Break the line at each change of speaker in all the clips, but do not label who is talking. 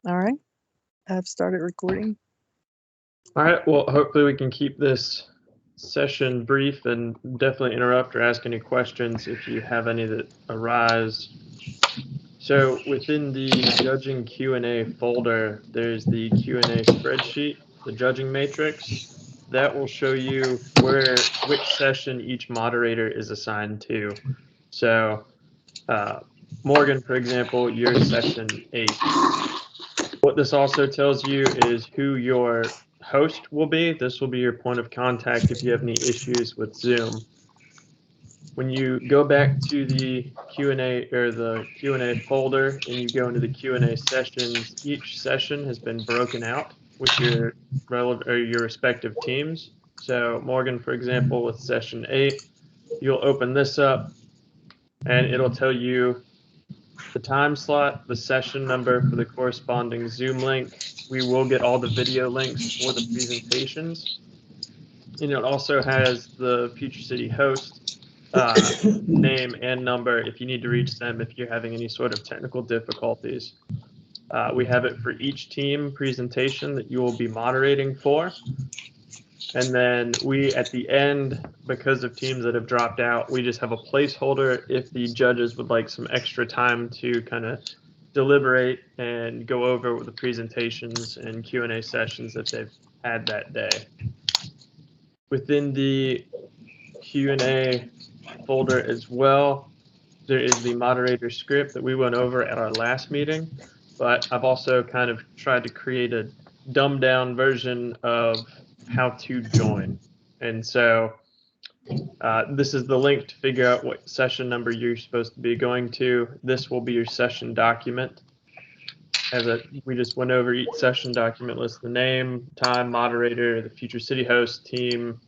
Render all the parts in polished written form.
All right, I've started recording.
All right, well, hopefully we can keep this session brief and definitely interrupt or ask any questions if you have any that arise. So within the judging Q&A folder, there's the Q&A spreadsheet, the judging matrix. That will show you which session each moderator is assigned to. So Morgan, for example, you're session 8. What this also tells you is who your host will be. This will be your point of contact if you have any issues with Zoom. When you go back to the Q&A or the Q&A folder and you go into the Q&A sessions, each session has been broken out with your relevant or your respective teams. So Morgan, for example, with session 8, you'll open this up and it'll tell you the time slot, the session number for the corresponding Zoom link. We will get all the video links for the presentations. And it also has the Future City host name and number if you need to reach them if you're having any sort of technical difficulties. We have it for each team presentation that you will be moderating for. And then we, at the end, because of teams that have dropped out, we just have a placeholder if the judges would like some extra time to kind of deliberate and go over the presentations and Q&A sessions that they've had that day. Within the Q&A folder as well, there is the moderator script that we went over at our last meeting, but I've also kind of tried to create a dumbed down version of how to join. And so this is the link to figure out what session number you're supposed to be going to. This will be your session document. We just went over each session document, lists the name, time, moderator, the Future City host, team,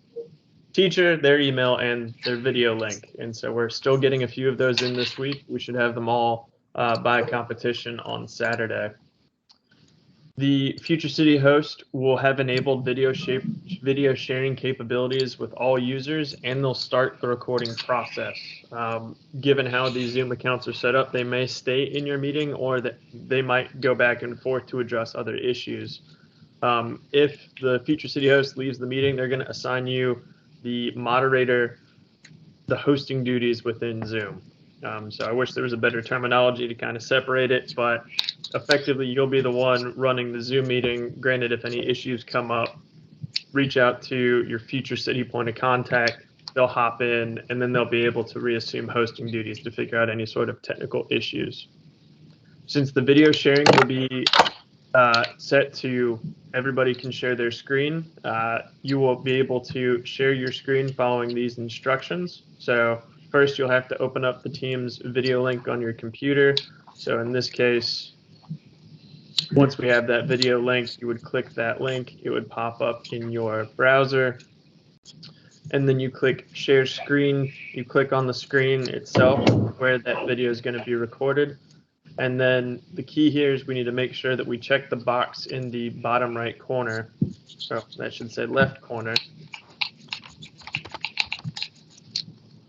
teacher, their email, and their video link. And so we're still getting a few of those in this week. We should have them all by competition on Saturday. The Future City host will have enabled video sharing capabilities with all users, and they'll start the recording process. Given how these Zoom accounts are set up, they may stay in your meeting or that they might go back and forth to address other issues. If the Future City host leaves the meeting, they're going to assign you the moderator, the hosting duties within Zoom. So I wish there was a better terminology to kind of separate it, but effectively you'll be the one running the Zoom meeting. Granted, if any issues come up, reach out to your Future City point of contact. They'll hop in and then they'll be able to reassume hosting duties to figure out any sort of technical issues. Since the video sharing will be set to everybody can share their screen, you will be able to share your screen following these instructions. So first you'll have to open up the Teams video link on your computer. So in this case, once we have that video link, you would click that link. It would pop up in your browser. And then you click share screen. You click on the screen itself where that video is going to be recorded. And then the key here is we need to make sure that we check the box in the bottom right corner. So that should say left corner.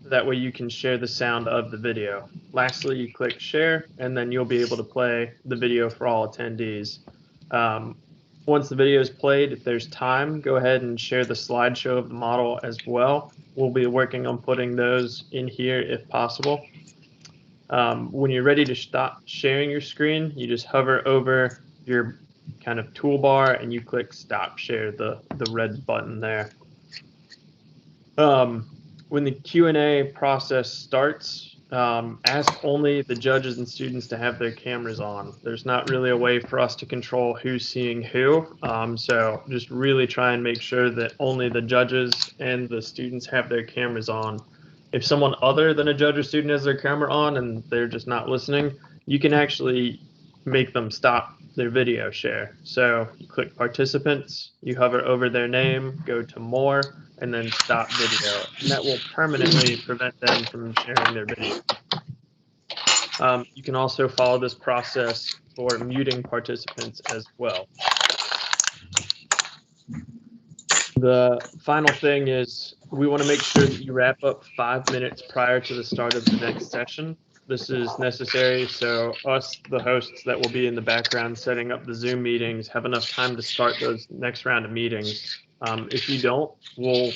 That way you can share the sound of the video. Lastly, you click share, and then you'll be able to play the video for all attendees. Once the video is played, if there's time, go ahead and share the slideshow of the model as well. We'll be working on putting those in here if possible. When you're ready to stop sharing your screen, you just hover over your kind of toolbar and you click stop share, the red button there. When the Q&A process starts, ask only the judges and students to have their cameras on. There's not really a way for us to control who's seeing who. So just really try and make sure that only the judges and the students have their cameras on. If someone other than a judge or student has their camera on and they're just not listening, you can actually make them stop their video share. So you click participants, you hover over their name, go to more, and then stop video. And that will permanently prevent them from sharing their video. You can also follow this process for muting participants as well. The final thing is we want to make sure that you wrap up 5 minutes prior to the start of the next session. this is necessary so us, the hosts that will be in the background setting up the Zoom meetings, have enough time to start those next round of meetings. If you don't, we'll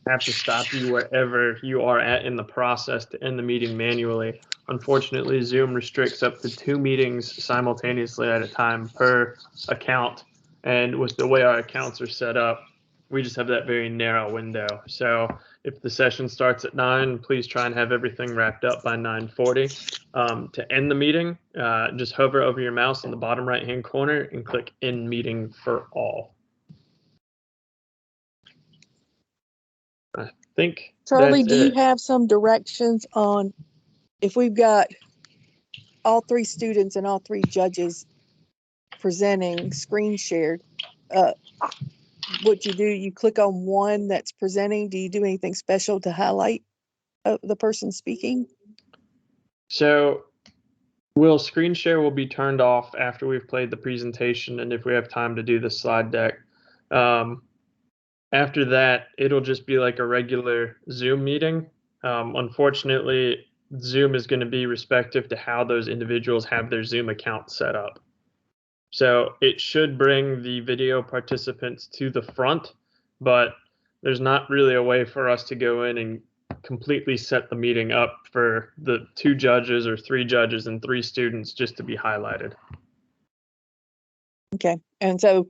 have to stop you wherever you are at in the process to end the meeting manually. Unfortunately, Zoom restricts up to 2 meetings simultaneously at a time per account. And with the way our accounts are set up, we just have that very narrow window. So if the session starts at 9, please try and have everything wrapped up by 9:40. To end the meeting, just hover over your mouse in the bottom right-hand corner and click End Meeting for All. I think
Charlie,
that's
do you
it.
have some directions on if we've got all 3 students and all 3 judges presenting screen shared? What you do, you click on one that's presenting. Do you do anything special to highlight the person speaking?
So screen share will be turned off after we've played the presentation and if we have time to do the slide deck. After that, it'll just be like a regular Zoom meeting. Unfortunately, Zoom is going to be respective to how those individuals have their Zoom account set up. So it should bring the video participants to the front, but there's not really a way for us to go in and completely set the meeting up for the 2 judges or 3 judges and 3 students just to be highlighted.
Okay, and so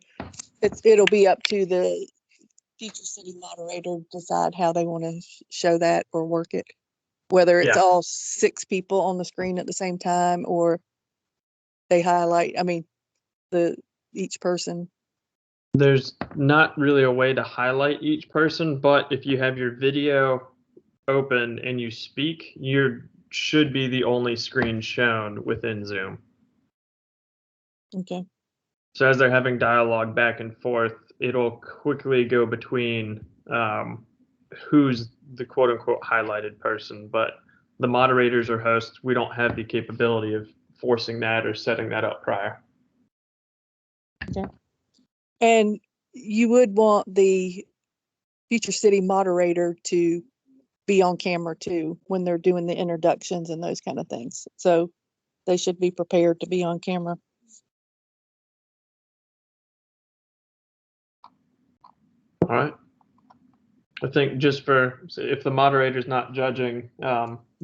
it'll be up to the future city moderator to decide how they want to show that or work it, whether it's all 6 people on the screen at the same time or they highlight, each person.
There's not really a way to highlight each person, but if you have your video open and you speak, you should be the only screen shown within Zoom.
Okay.
So as they're having dialogue back and forth, it'll quickly go between who's the quote unquote highlighted person, but the moderators or hosts, we don't have the capability of forcing that or setting that up prior.
Okay. And you would want the future city moderator to be on camera too when they're doing the introductions and those kind of things. So they should be prepared to be on camera.
All right. I think just for if the moderator's not judging,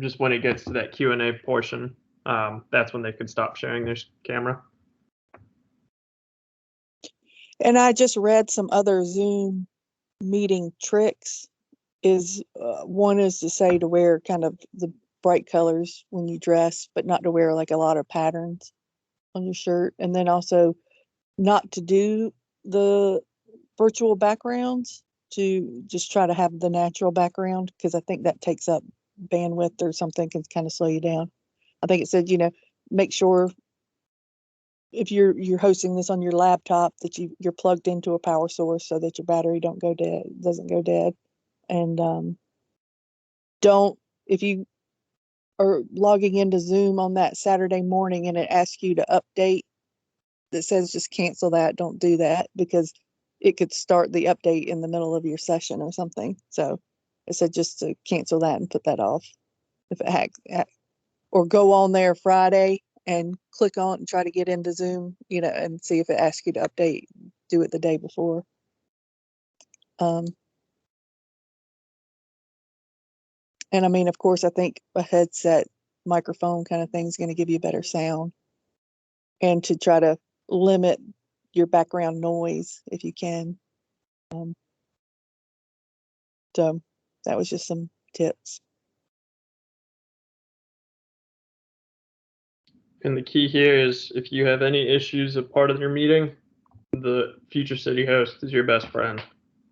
just when it gets to that Q&A portion, that's when they could stop sharing their camera.
And I just read some other Zoom meeting tricks. One is to say to wear kind of the bright colors when you dress, but not to wear like a lot of patterns on your shirt. And then also not to do the virtual backgrounds, to just try to have the natural background, because I think that takes up bandwidth or something, can kind of slow you down. I think it said, make sure if you're hosting this on your laptop that you're plugged into a power source so that your battery doesn't go dead. And don't, if you are logging into Zoom on that Saturday morning and it asks you to update, that says just cancel that, don't do that, because it could start the update in the middle of your session or something. So it said just to cancel that and put that off if it hacks, or go on there Friday and click on and try to get into Zoom, and see if it asks you to update, do it the day before. And of course, I think a headset microphone kind of thing is going to give you better sound, and to try to limit your background noise if you can. So that was just some tips.
And the key here is if you have any issues of part of your meeting, the future city host is your best friend.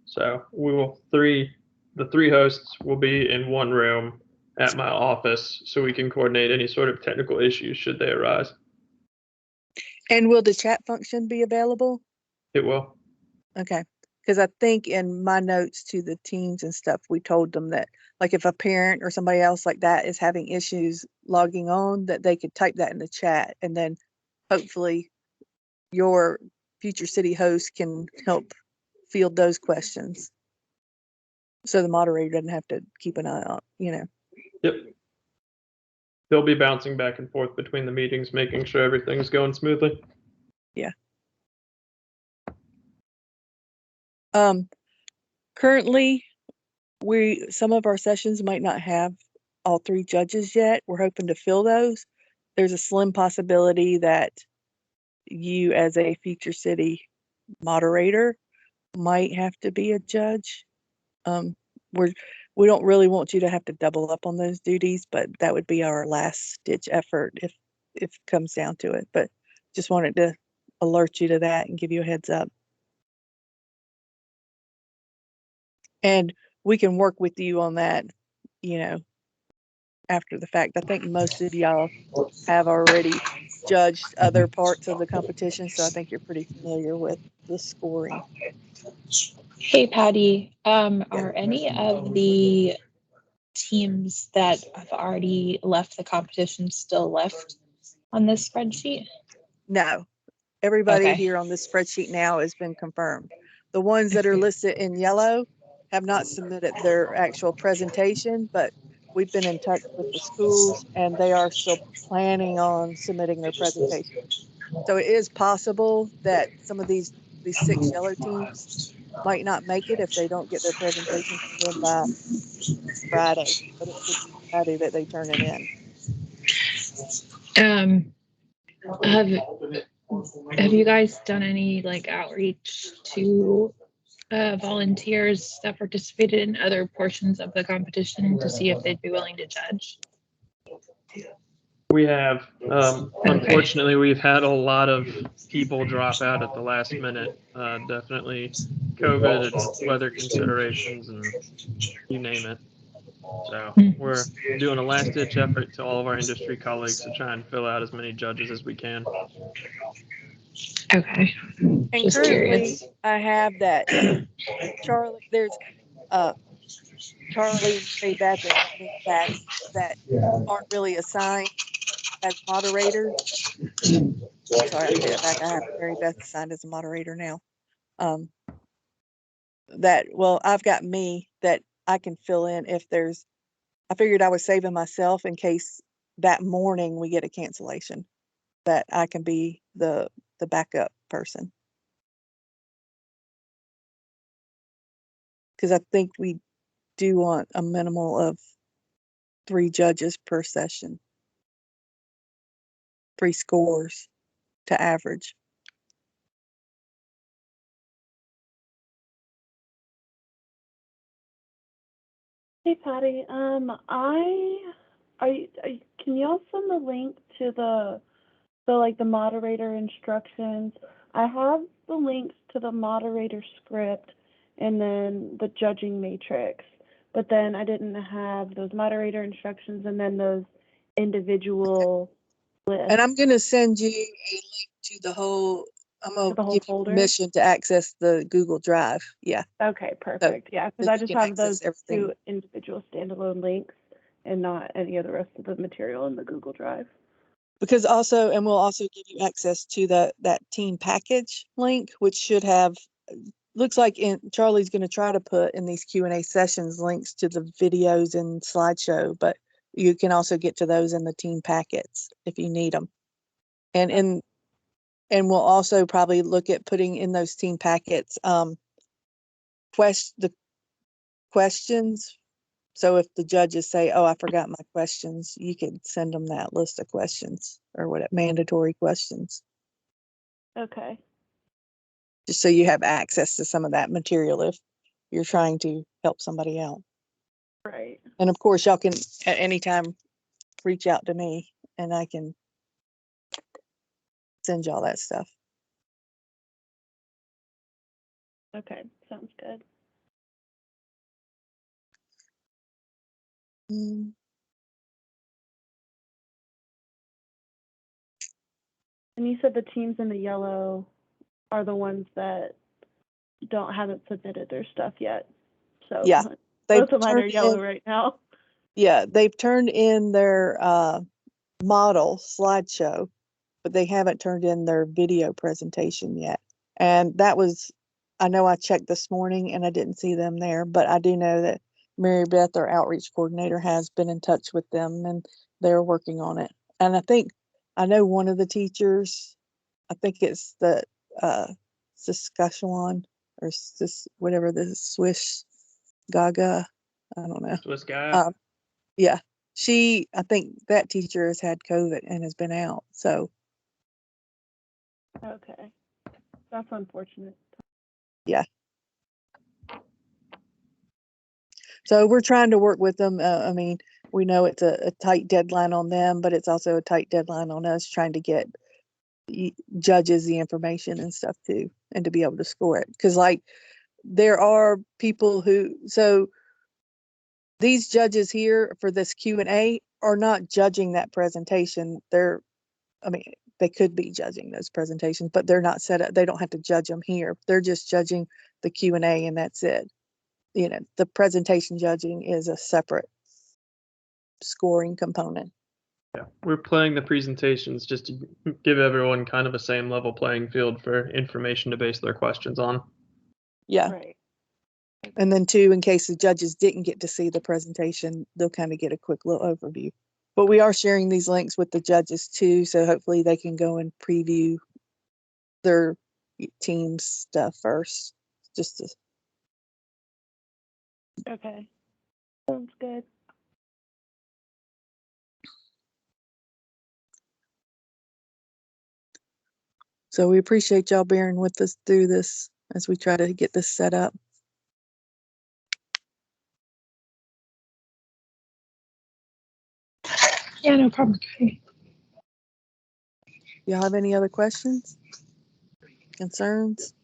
So the 3 hosts will be in one room at my office so we can coordinate any sort of technical issues should they arise.
And will the chat function be available?
It will.
Okay. Because I think in my notes to the teams and stuff, we told them that, like, if a parent or somebody else like that is having issues logging on, that they could type that in the chat, and then hopefully your future city host can help field those questions, so the moderator doesn't have to keep an eye on,
Yep. they'll be bouncing back and forth between the meetings, making sure everything's going smoothly.
Yeah. Currently, some of our sessions might not have all 3 judges yet. We're hoping to fill those. There's a slim possibility that you, as a future city moderator, might have to be a judge. We don't really want you to have to double up on those duties, but that would be our last ditch effort if it comes down to it. But just wanted to alert you to that and give you a heads up. And we can work with you on that, after the fact. I think most of y'all have already judged other parts of the competition, so I think you're pretty familiar with the scoring.
Hey, Patty, are any of the teams that have already left the competition still left on this spreadsheet?
No, everybody
Okay.
here on this spreadsheet now has been confirmed. The ones that are listed in yellow have not submitted their actual presentation, but we've been in touch with the schools and they are still planning on submitting their presentation. So it is possible that some of these 6 yellow teams might not make it if they don't get their presentation in by Friday, but it should be Friday that they turn it in.
Have you guys done any outreach to volunteers that participated in other portions of the competition to see if they'd be willing to judge?
We have. Unfortunately, we've had a lot of people drop out at the last minute. Definitely COVID and weather considerations and you name it. So we're doing a last-ditch effort to all of our industry colleagues to try and fill out as many judges as we can.
Okay.
And
just
currently,
curious.
I have that Charlie. There's Charlie and Mary Beth and Bats that aren't really assigned as moderators. Sorry, I take that back. I have Mary Beth assigned as a moderator now. I've got me that I can fill in if there's. I figured I was saving myself in case that morning we get a cancellation, that I can be the backup person. Because I think we do want a minimal of 3 judges per session, 3 scores to average.
Hey Patty, can y'all send the link to the moderator instructions? I have the links to the moderator script and then the judging matrix, but then I didn't have those moderator instructions and then those individual lists.
And I'm going to send you a link to the whole. I'm going to give you permission to access the Google Drive. Yeah.
Okay, perfect. Yeah, because I just have those
everything.
2 individual standalone links and not any of the rest of the material in the Google Drive.
Because also, and we'll also give you access to that team package link, which should have, looks like Charlie's going to try to put in these Q&A sessions links to the videos and slideshow, but you can also get to those in the team packets if you need them. And we'll also probably look at putting in those team packets the questions. So if the judges say, "Oh, I forgot my questions," you could send them that list of questions or what mandatory questions.
Okay.
Just so you have access to some of that material if you're trying to help somebody out.
Right.
And of course, y'all can at any time reach out to me and I can send y'all that stuff.
Okay, sounds good. And you said the teams in the yellow are the ones that haven't submitted their stuff yet. So
yeah,
both of mine are yellow right now.
Yeah, they've turned in their model slideshow, but they haven't turned in their video presentation yet. And that was, I know I checked this morning and I didn't see them there, but I do know that Mary Beth, our outreach coordinator, has been in touch with them and they're working on it. And I know one of the teachers, I think it's the Saskatchewan or whatever the Swiss Gaga, I don't know.
Swiss guy.
Yeah, I think that teacher has had COVID and has been out. So
Okay. That's unfortunate.
yeah. So we're trying to work with them. I mean, we know it's a tight deadline on them, but it's also a tight deadline on us trying to get judges the information and stuff too, and to be able to score it. Because like there are people so these judges here for this Q&A are not judging that presentation. They could be judging those presentations, but they're not set up. They don't have to judge them here. They're just judging the Q&A and that's it. The presentation judging is a separate scoring component.
Yeah, we're playing the presentations just to give everyone kind of a same level playing field for information to base their questions on.
Yeah.
Right.
And then too, in case the judges didn't get to see the presentation, they'll kind of get a quick little overview. But we are sharing these links with the judges too, so hopefully they can go and preview their team stuff first.
Okay. Sounds good.
So we appreciate y'all bearing with us through this as we try to get this set up.
Yeah, no problem.
Y'all have any other questions? Concerns?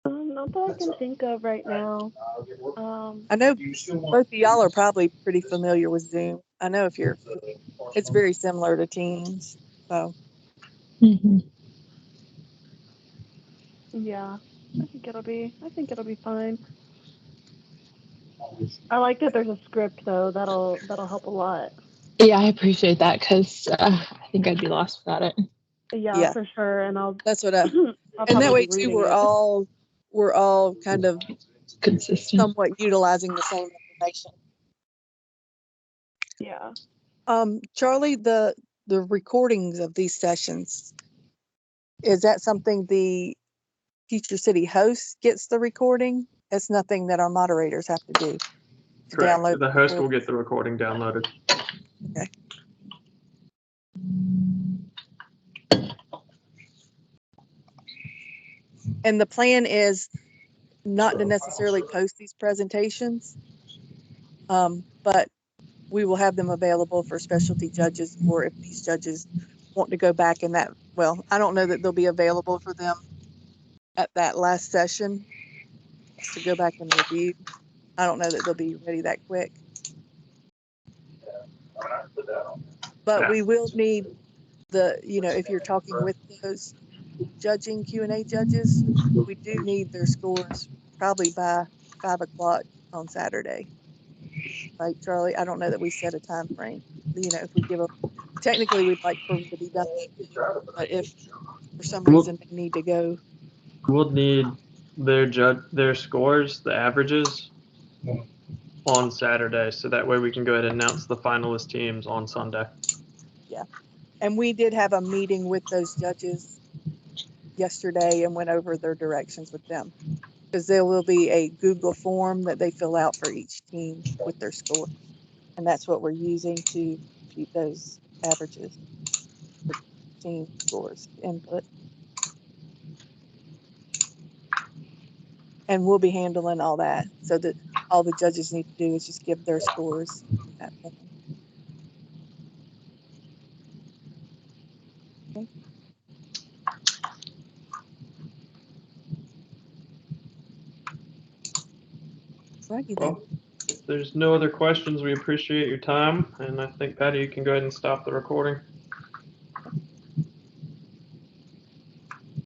Not that I can think of right now.
I know both of y'all are probably pretty familiar with Zoom. I know it's very similar to Teams. So
Mm-hmm.
Yeah, I think it'll be fine. I like that there's a script though. That'll help a lot.
Yeah, I appreciate that because I think I'd be lost without it.
Yeah,
yeah,
for sure. And
that's what
I'll
and that
probably
way
be
too,
reading
we're
it.
all kind of
Consistent.
somewhat utilizing the same information.
Yeah.
Charlie, the recordings of these sessions, is that something the Future City host gets the recording? It's nothing that our moderators have to do. To
Correct.
download
The host will get the recording downloaded.
Okay. And the plan is not to necessarily post these presentations, but we will have them available for specialty judges, or if these judges want to go back in I don't know that they'll be available for them at that last session to go back and review. I don't know that they'll be ready that quick. But we will need if you're talking with those judging Q&A judges, we do need their scores probably by 5 o'clock on Saturday. Right, Charlie? I don't know that we set a time frame. If we give them, technically we'd like for them to be done that week, but if for some reason they need to go.
We'll need their scores, the averages, on Saturday, so that way we can go ahead and announce the finalist teams on Sunday.
Yeah. And we did have a meeting with those judges yesterday and went over their directions with them, because there will be a Google form that they fill out for each team with their score. And that's what we're using to compute those averages for team scores input. And we'll be handling all that, so that all the judges need to do is just give their scores in that form. Okay. Righty then.
Well, if there's no other questions, we appreciate your time, and I think, Patty, you can go ahead and stop the recording.